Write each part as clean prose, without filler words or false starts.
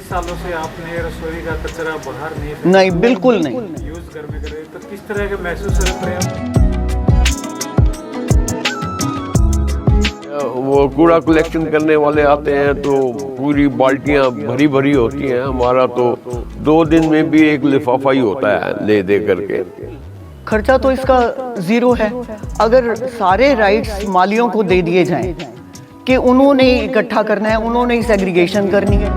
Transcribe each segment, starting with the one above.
सालों से आपने रसोई का कचरा बाहर नहीं, बिल्कुल नहीं। यूज घर में करे तो किस तरह के महसूस कर रहे हैं? वो कूड़ा कलेक्शन करने वाले आते हैं तो पूरी बाल्टियां भरी भरी होती हैं। हमारा तो 2 दिन में भी एक लिफाफा ही होता है ले दे करके। खर्चा तो इसका जीरो है। अगर सारे राइट्स मालियों को दे दिए जाएं कि उन्होंने इकट्ठा करना है, उन्होंने सेग्रीगेशन करनी है।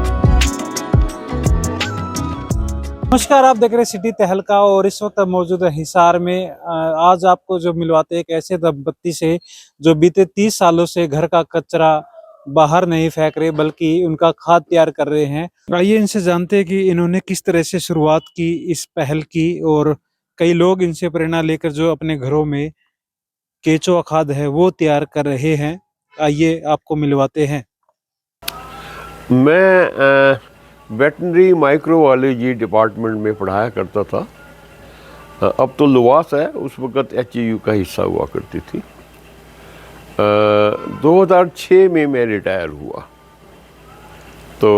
नमस्कार, आप देख रहे हैं सिटी तहलका और इस वक्त मौजूद है हिसार में। आज आपको जो मिलवाते हैं एक ऐसे दंपत्ति से जो बीते 30 सालों से घर का कचरा बाहर नहीं फेंक रहे बल्कि उनका खाद तैयार कर रहे हैं। आइए इनसे जानते हैं कि इन्होंने किस तरह से शुरुआत की इस पहल की, और कई लोग इनसे प्रेरणा लेकर जो अपने घरों में केचुआ खाद है वो तैयार कर रहे हैं। आइए आपको मिलवाते हैं। मैं वेटनरी माइक्रोबायोलॉजी डिपार्टमेंट में पढ़ाया करता था। अब तो लुवास है, उस वक़्त HEU का हिस्सा हुआ करती थी। 2006 में मैं रिटायर हुआ तो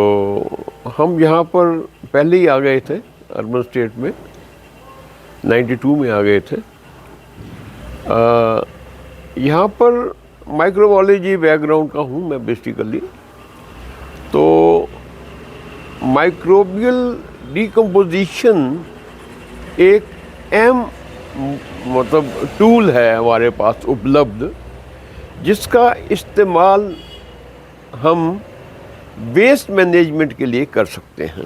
हम यहाँ पर पहले ही आ गए थे, अर्बन स्टेट में 92 में आ गए थे। यहाँ पर माइक्रोबायोलॉजी बैकग्राउंड का हूँ मैं बेसिकली। तो माइक्रोबियल डिकम्पोजिशन एक अहम मतलब टूल है हमारे पास उपलब्ध, जिसका इस्तेमाल हम वेस्ट मैनेजमेंट के लिए कर सकते हैं।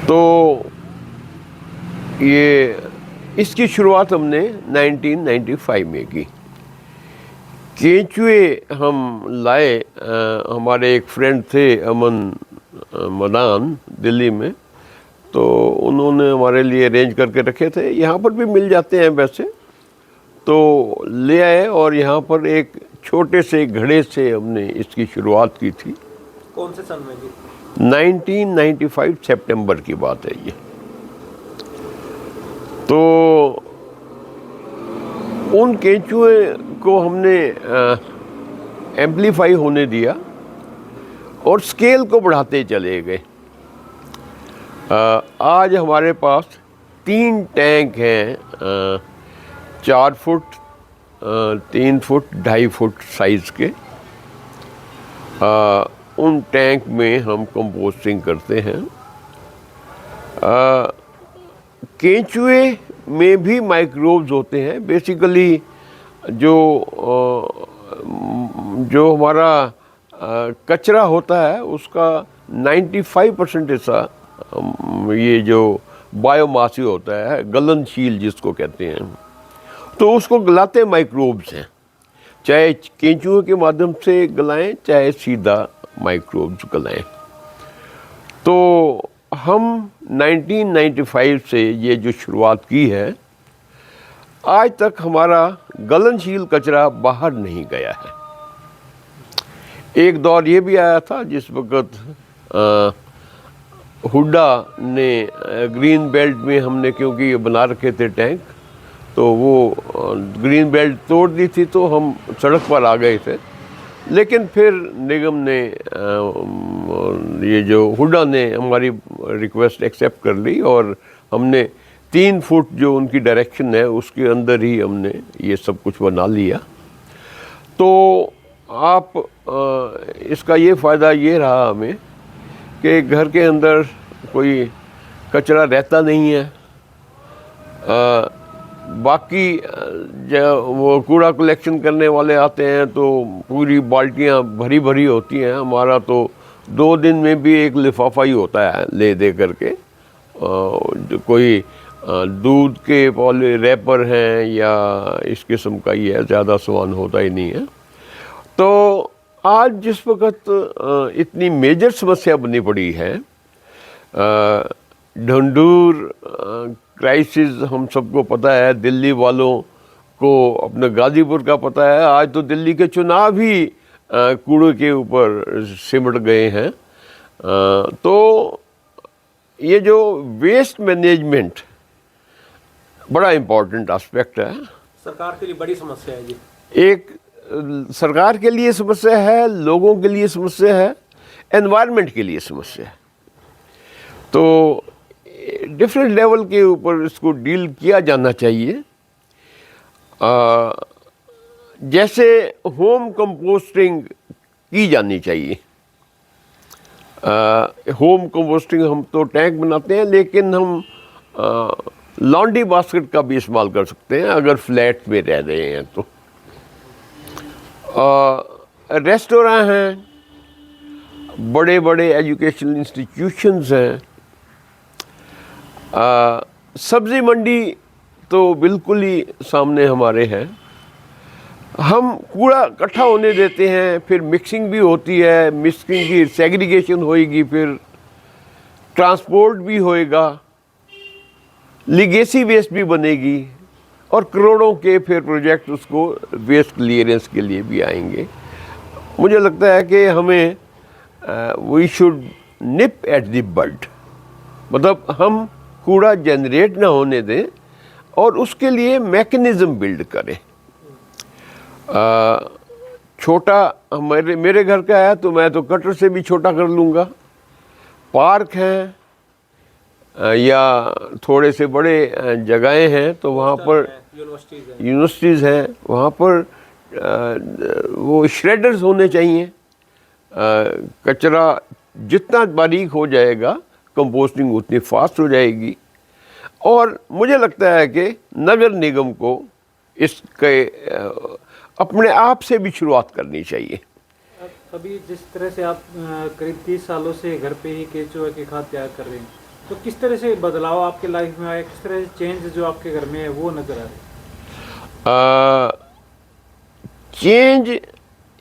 तो ये इसकी शुरुआत हमने 1995 में की। केंचुए हम लाए, हमारे एक फ्रेंड थे अमन मदान दिल्ली में, तो उन्होंने हमारे लिए अरेंज करके रखे थे। यहाँ पर भी मिल जाते हैं वैसे, तो ले आए और यहाँ पर एक छोटे से घड़े से हमने इसकी शुरुआत की थी। कौन से सन में जी? 1995 सितंबर की बात है ये। तो उन केंचुए को हमने एम्पलीफाई होने दिया और स्केल को बढ़ाते चले गए। आज हमारे पास 3 टैंक हैं, 4 फुट, 3 फुट, 2.5 फुट साइज़ के। उन टैंक में हम कंपोस्टिंग करते हैं। केंचुए में भी माइक्रोब्स होते हैं। बेसिकली जो हमारा कचरा होता है उसका 95% हिस्सा ये जो बायोमास ही होता है, गलनशील जिसको कहते हैं। तो उसको गलाते माइक्रोब्स हैं, चाहे केंचुए के माध्यम से गलाएं चाहे सीधा माइक्रोब्स गलाएं। तो हम 1995 से ये जो शुरुआत की है, आज तक हमारा गलनशील कचरा बाहर नहीं गया है। एक दौर ये भी आया था जिस वक़्त हुड्डा ने ग्रीन बेल्ट में हमने, क्योंकि ये बना रखे थे टैंक, तो वो ग्रीन बेल्ट तोड़ दी थी तो हम सड़क पर आ गए थे। लेकिन फिर निगम ने ये जो हुड्डा ने हमारी रिक्वेस्ट एक्सेप्ट कर ली और हमने 3 फुट जो उनकी डायरेक्शन है उसके अंदर ही हमने ये सब कुछ बना लिया। तो आप इसका ये फ़ायदा ये रहा हमें कि घर के अंदर कोई कचरा रहता नहीं है। बाकी जब वो कूड़ा कलेक्शन करने वाले आते हैं तो पूरी बाल्टियां भरी भरी होती हैं। हमारा तो 2 दिन में भी एक लिफाफा ही होता है ले दे करके। जो कोई दूध के पॉली रैपर हैं या इस किस्म का ही है, ज़्यादा सामान होता ही नहीं है। तो आज जिस वक्त इतनी मेजर समस्या बनी पड़ी है, ढंढूर क्राइसिस हम सबको पता है, दिल्ली वालों को अपने गाजीपुर का पता है। आज तो दिल्ली के चुनाव ही कूड़े के ऊपर सिमट गए हैं। तो ये जो वेस्ट मैनेजमेंट बड़ा इम्पोर्टेंट एस्पेक्ट है। सरकार के लिए बड़ी समस्या है जी। एक सरकार के लिए समस्या है, लोगों के लिए समस्या है, एनवायरनमेंट के लिए समस्या है। तो डिफरेंट लेवल के ऊपर इसको डील किया जाना चाहिए। जैसे होम कंपोस्टिंग की जानी चाहिए। होम कंपोस्टिंग हम तो टैंक बनाते हैं, लेकिन हम लॉन्ड्री बास्केट का भी इस्तेमाल कर सकते हैं अगर फ्लैट में रह रहे हैं तो। रेस्टोरेंट हैं, बड़े बड़े एजुकेशनल इंस्टीट्यूशंस हैं, सब्ज़ी मंडी तो बिल्कुल ही सामने हमारे है। हम कूड़ा इकट्ठा होने देते हैं, फिर मिक्सिंग भी होती है, मिक्सिंग की सेग्रीगेशन होएगी, फिर ट्रांसपोर्ट भी होएगा, लीगेसी वेस्ट भी बनेगी, और करोड़ों के फिर प्रोजेक्ट उसको वेस्ट क्लियरेंस के लिए भी आएंगे। मुझे लगता है कि हमें we should nip at the bud, मतलब हम कूड़ा जनरेट ना होने दें और उसके लिए मैकेनिज़्म बिल्ड करें। छोटा मेरे घर का है तो मैं तो कटर से भी छोटा कर लूँगा। पार्क हैं या थोड़े से बड़े जगहें हैं तो वहाँ पर यूनिवर्सिटीज़ हैं, वहाँ पर वो श्रेडर्स होने चाहिए। कचरा जितना बारीक हो जाएगा कंपोस्टिंग उतनी फास्ट हो जाएगी। और मुझे लगता है कि नगर निगम को इसके अपने आप से भी शुरुआत करनी चाहिए। अभी जिस तरह से आप करीब 30 सालों से घर पे ही केचुआ की खाद तैयार कर रहे हैं, तो किस तरह से बदलाव आपके लाइफ में आया, किस तरह से चेंज जो आपके घर में है वो नज़र आ रहा है? चेंज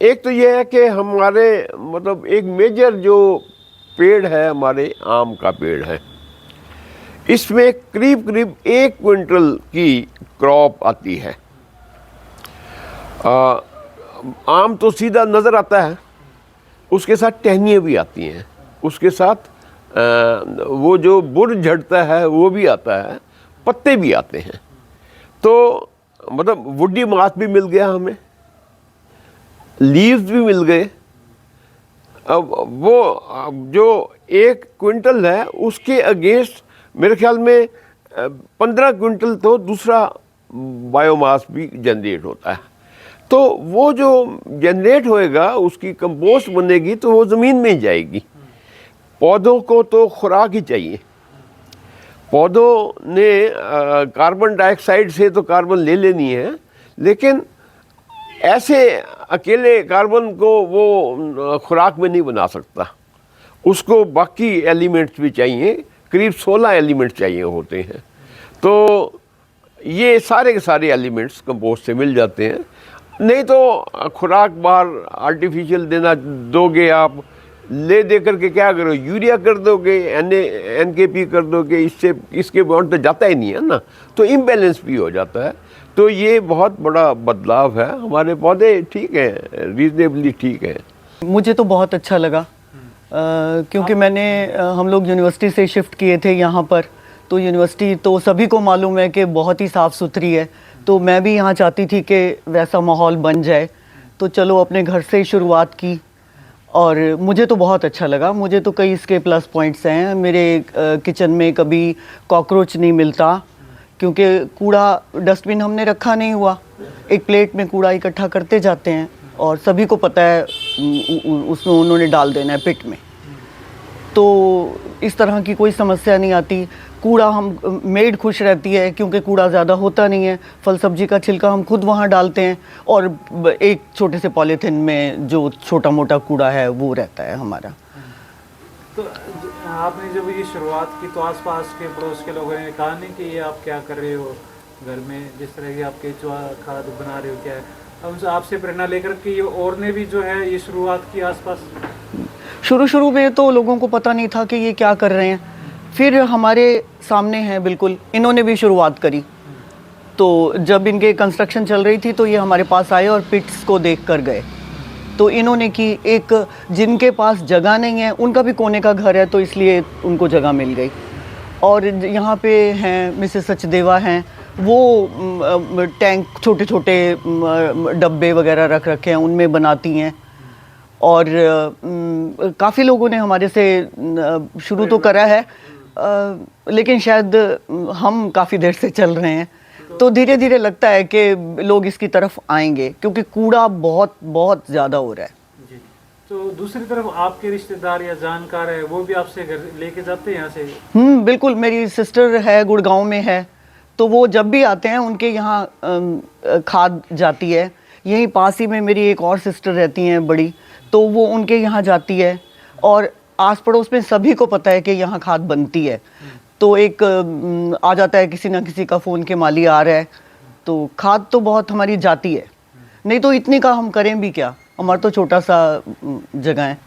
एक तो ये है कि हमारे मतलब एक मेजर जो पेड़ है हमारे आम का पेड़ है, इसमें करीब करीब 1 क्विंटल की क्रॉप आती है। आम तो सीधा नज़र आता है, उसके साथ टहनियाँ भी आती हैं, उसके साथ वो जो बुर झड़ता है वो भी आता है, पत्ते भी आते हैं। तो मतलब वुडी मास भी मिल गया हमें, लीव्स भी मिल गए। अब वो जो 1 क्विंटल है उसके अगेंस्ट मेरे ख्याल में 15 क्विंटल तो दूसरा बायोमास भी जनरेट होता है। तो वो जो जनरेट होएगा उसकी कंपोस्ट बनेगी तो वो ज़मीन में ही जाएगी। पौधों को तो खुराक ही चाहिए। पौधों ने कार्बन डाइऑक्साइड से तो कार्बन ले लेनी है, लेकिन ऐसे अकेले कार्बन को वो खुराक में नहीं बना सकता, उसको बाकी एलिमेंट्स भी चाहिए, करीब 16 एलिमेंट्स चाहिए होते हैं। तो ये सारे के सारे एलिमेंट्स कंपोस्ट से मिल जाते हैं। नहीं तो खुराक बाहर आर्टिफिशियल देना दोगे आप, ले दे करके क्या करो, यूरिया कर दोगे, NKP कर दोगे, इससे इसके बॉन्ड तो जाता ही नहीं है ना, तो इम्बैलेंस भी हो जाता है। तो ये बहुत बड़ा बदलाव है। हमारे पौधे ठीक हैं, रीजनेबली ठीक हैं। मुझे तो बहुत अच्छा लगा क्योंकि हम लोग यूनिवर्सिटी से शिफ्ट किए थे यहाँ पर, तो यूनिवर्सिटी तो सभी को मालूम है कि बहुत ही साफ़ सुथरी है। तो मैं भी यहाँ चाहती थी कि वैसा माहौल बन जाए, तो चलो अपने घर से ही शुरुआत की और मुझे तो बहुत अच्छा लगा। मुझे तो कई इसके प्लस पॉइंट्स हैं। मेरे किचन में कभी कॉकरोच नहीं मिलता क्योंकि कूड़ा डस्टबिन हमने रखा नहीं हुआ, एक प्लेट में कूड़ा इकट्ठा करते जाते हैं और सभी को पता है उसमें उन्होंने डाल देना है पिट में, तो इस तरह की कोई समस्या नहीं आती। कूड़ा हम मेड खुश रहती है क्योंकि कूड़ा ज़्यादा होता नहीं है, फल सब्जी का छिलका हम खुद वहाँ डालते हैं और एक छोटे से पॉलीथिन में जो छोटा मोटा कूड़ा है वो रहता है हमारा। तो आपने जब ये शुरुआत की तो आसपास के पड़ोस के लोगों ने कहा नहीं कि ये आप क्या कर रहे हो घर में, जिस तरह की आप केचुआ खाद बना रहे हो, क्या है? हम आपसे प्रेरणा लेकर के ये और ने भी जो है ये शुरुआत की आसपास। शुरू में तो लोगों को पता नहीं था कि ये क्या कर रहे हैं, फिर हमारे सामने हैं बिल्कुल, इन्होंने भी शुरुआत करी। तो जब इनके कंस्ट्रक्शन चल रही थी तो ये हमारे पास आए और पिट्स को देख कर गए। तो इन्होंने की एक जिनके पास जगह नहीं है, उनका भी कोने का घर है तो इसलिए उनको जगह मिल गई। और यहाँ पे हैं मिसेस सचदेवा हैं, वो टैंक छोटे छोटे डब्बे वगैरह रख रखे हैं, उनमें बनाती हैं। और काफ़ी लोगों ने हमारे से शुरू तो करा है, लेकिन शायद हम काफ़ी देर से चल रहे हैं, तो धीरे धीरे लगता है कि लोग इसकी तरफ आएंगे, क्योंकि कूड़ा बहुत बहुत ज़्यादा हो रहा है। जी। तो दूसरी तरफ आपके रिश्तेदार या जानकार है वो भी आपसे घर लेके जाते हैं यहाँ से? बिल्कुल, मेरी सिस्टर है, गुड़गांव में है, तो वो जब भी आते हैं उनके यहाँ खाद जाती है। यहीं पास ही में मेरी एक और सिस्टर रहती हैं बड़ी, तो वो उनके यहाँ जाती है, और आस पड़ोस में सभी को पता है कि यहाँ खाद बनती है। तो एक आ जाता है किसी ना किसी का फ़ोन के माली आ रहा है, तो खाद तो बहुत हमारी जाती है। नहीं तो इतनी का हम करें भी क्या, हमारा तो छोटा सा जगह है,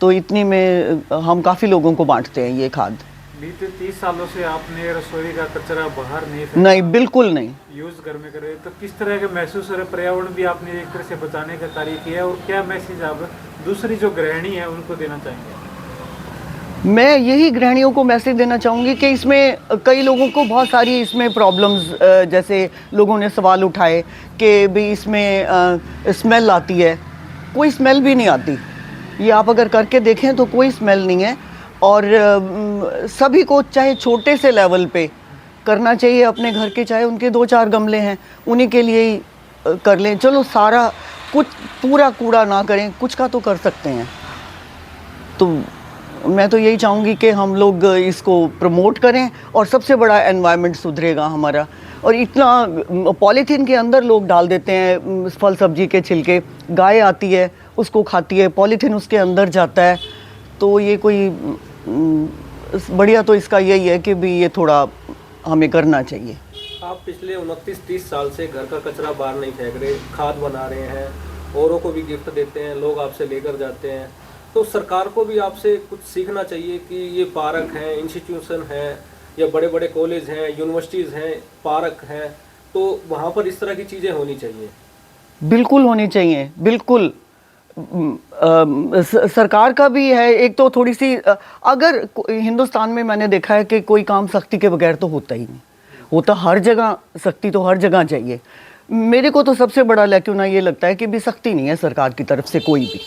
तो इतनी में हम काफ़ी लोगों को बांटते हैं ये खाद। बीते 30 सालों से आपने रसोई का कचरा बाहर नहीं फेंका? नहीं, बिल्कुल नहीं। यूज घर में कर रहे हो, तो किस तरह का महसूस हो रहा है? पर्यावरण भी आपने एक तरह से बचाने का कार्य किया है, और क्या मैसेज आप दूसरी जो गृहिणी है उनको देना चाहेंगे? मैं यही गृहिणियों को मैसेज देना चाहूँगी कि इसमें कई लोगों को बहुत सारी इसमें प्रॉब्लम्स, जैसे लोगों ने सवाल उठाए कि भाई इसमें स्मेल आती है। कोई स्मेल भी नहीं आती, ये आप अगर करके देखें तो कोई स्मेल नहीं है। और सभी को चाहे छोटे से लेवल पे करना चाहिए अपने घर के, चाहे उनके 2-4 गमले हैं उन्हीं के लिए ही कर लें। चलो सारा कुछ पूरा कूड़ा ना करें, कुछ का तो कर सकते हैं। तो मैं तो यही चाहूँगी कि हम लोग इसको प्रमोट करें, और सबसे बड़ा एनवायरनमेंट सुधरेगा हमारा। और इतना पॉलीथीन के अंदर लोग डाल देते हैं फल सब्जी के छिलके, गाय आती है उसको खाती है, पॉलीथीन उसके अंदर जाता है। तो ये कोई बढ़िया तो इसका यही है कि भी ये थोड़ा हमें करना चाहिए। आप पिछले 29-30 साल से घर का कचरा बाहर नहीं फेंक रहे, खाद बना रहे हैं, औरों को भी गिफ्ट देते हैं, लोग आपसे लेकर जाते हैं। तो सरकार को भी आपसे कुछ सीखना चाहिए कि ये पार्क हैं, इंस्टीट्यूशन हैं, या बड़े बड़े कॉलेज हैं, यूनिवर्सिटीज़ हैं, पार्क हैं, तो वहाँ पर इस तरह की चीज़ें होनी चाहिए। बिल्कुल होनी चाहिए, बिल्कुल। सरकार का भी है एक तो थोड़ी सी, अगर हिंदुस्तान में मैंने देखा है कि कोई काम सख्ती के बगैर तो होता ही नहीं, होता हर जगह, सख्ती तो हर जगह चाहिए। मेरे को तो सबसे बड़ा लैक्यूना ये लगता है कि भी सख्ती नहीं है सरकार की तरफ से कोई भी,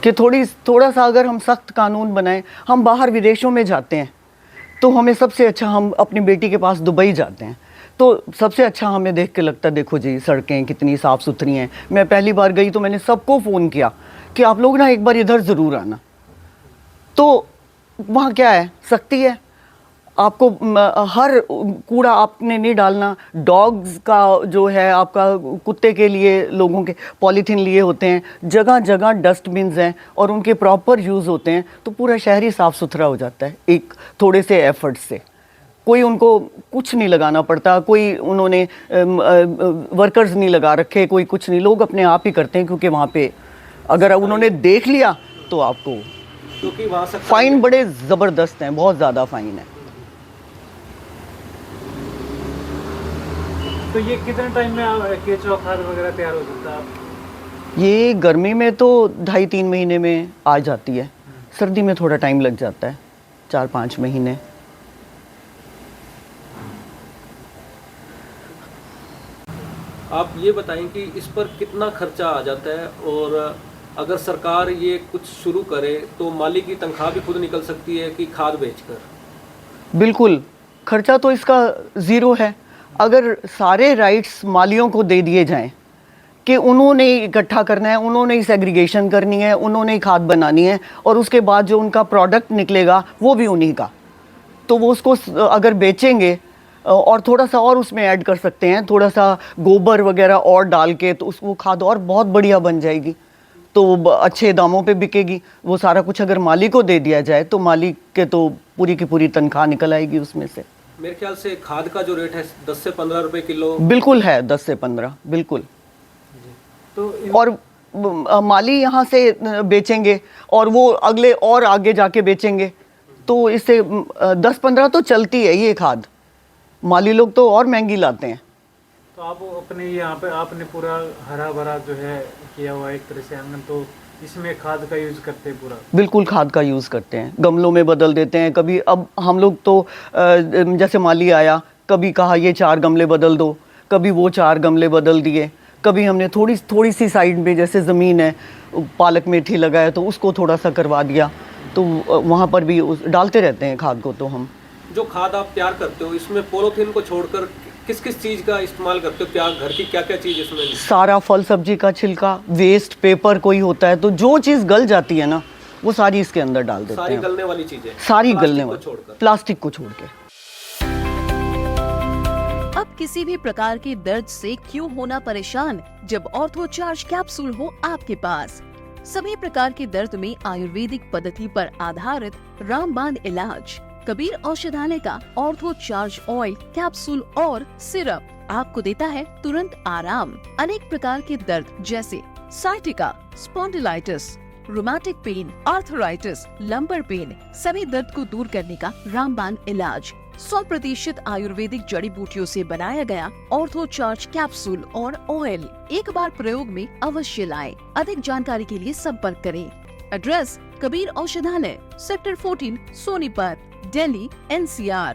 कि थोड़ा सा अगर हम सख्त कानून बनाएं। हम बाहर विदेशों में जाते हैं तो हमें सबसे अच्छा, हम अपनी बेटी के पास दुबई जाते हैं तो सबसे अच्छा हमें देख के लगता है, देखो जी सड़कें कितनी साफ़ सुथरी हैं। मैं पहली बार गई तो मैंने सबको फ़ोन किया कि आप लोग ना एक बार इधर ज़रूर आना। तो वहाँ क्या है, सख्ती है, आपको हर कूड़ा आपने नहीं डालना। डॉग्स का जो है, आपका कुत्ते के लिए लोगों के पॉलीथीन लिए होते हैं, जगह जगह डस्टबिन्स हैं और उनके प्रॉपर यूज़ होते हैं, तो पूरा शहर ही साफ़ सुथरा हो जाता है एक थोड़े से एफर्ट से। कोई उनको कुछ नहीं लगाना पड़ता, कोई उन्होंने वर्कर्स नहीं लगा रखे, कोई कुछ नहीं, लोग अपने आप ही करते हैं, क्योंकि वहाँ पे अगर उन्होंने देख लिया तो आपको क्योंकि वहाँ फ़ाइन बड़े ज़बरदस्त हैं, बहुत ज़्यादा फ़ाइन है। तो ये कितने टाइम में केचुआ खाद वगैरह तैयार हो जाता है? ये गर्मी में तो 2.5-3 महीने में आ जाती है, सर्दी में थोड़ा टाइम लग जाता है, 4-5 महीने। आप ये बताएं कि इस पर कितना खर्चा आ जाता है, और अगर सरकार ये कुछ शुरू करे तो माली की तनख्वाह भी खुद निकल सकती है कि खाद बेचकर? बिल्कुल, खर्चा तो इसका ज़ीरो है। अगर सारे राइट्स मालियों को दे दिए जाएं कि उन्होंने इकट्ठा करना है, उन्होंने ही सेग्रीगेशन करनी है, उन्होंने ही खाद बनानी है, और उसके बाद जो उनका प्रोडक्ट निकलेगा वो भी उन्हीं का, तो वो उसको अगर बेचेंगे और थोड़ा सा और उसमें ऐड कर सकते हैं, थोड़ा सा गोबर वगैरह और डाल के, तो वो खाद और बहुत बढ़िया बन जाएगी, तो वो अच्छे दामों पे बिकेगी। वो सारा कुछ अगर मालिक को दे दिया जाए तो मालिक के तो पूरी की पूरी तनख्वाह निकल आएगी उसमें से। मेरे ख्याल से खाद का जो रेट है 10 से 15 रुपए किलो बिल्कुल है, 10 से 15 बिल्कुल। तो और माली यहाँ से बेचेंगे और वो अगले और आगे जाके बेचेंगे, तो इससे 10-15 तो चलती है ये खाद। माली लोग तो और महंगी लाते हैं। तो आप अपने यहाँ पे आपने पूरा हरा भरा जो है किया हुआ एक तरह से आंगन, तो इसमें खाद का यूज़ करते हैं पूरा? बिल्कुल खाद का यूज़ करते हैं, गमलों में बदल देते हैं। कभी अब हम लोग तो जैसे माली आया, कभी कहा ये 4 गमले बदल दो, कभी वो 4 गमले बदल दिए, कभी हमने थोड़ी सी साइड में जैसे ज़मीन है, पालक मेथी लगा है तो उसको थोड़ा सा करवा दिया, तो वहाँ पर भी डालते रहते हैं खाद को। तो हम जो खाद आप तैयार करते हो इसमें पॉलीथीन को छोड़कर किस किस चीज़ का इस्तेमाल करते हो? क्या घर की क्या क्या चीज़ इसमें? सारा फल सब्जी का छिलका, वेस्ट पेपर कोई होता है तो जो चीज़ गल जाती है ना वो सारी इसके अंदर डाल देते सारी हैं। गलने वाली चीज़ें, सारी प्लास्टिक गलने को वाली, छोड़कर। प्लास्टिक को छोड़ के। अब किसी भी प्रकार के दर्द से क्यों होना परेशान जब ऑर्थो चार्ज कैप्सूल हो आपके पास। सभी प्रकार के दर्द में आयुर्वेदिक पद्धति पर आधारित रामबाण इलाज। कबीर औषधालय का ऑर्थो चार्ज ऑयल कैप्सूल और सिरप आपको देता है तुरंत आराम। अनेक प्रकार के दर्द जैसे sciatica, spondylitis, rheumatic pain, arthritis, lumbar pain, सभी दर्द को दूर करने का रामबाण इलाज 100% आयुर्वेदिक जड़ी बूटियों से बनाया गया ऑर्थो चार्ज कैप्सूल और ऑयल एक बार प्रयोग में अवश्य लाएं। अधिक जानकारी के लिए संपर्क करें। एड्रेस: कबीर औषधालय, सेक्टर 14, सोनीपत, दिल्ली, NCR।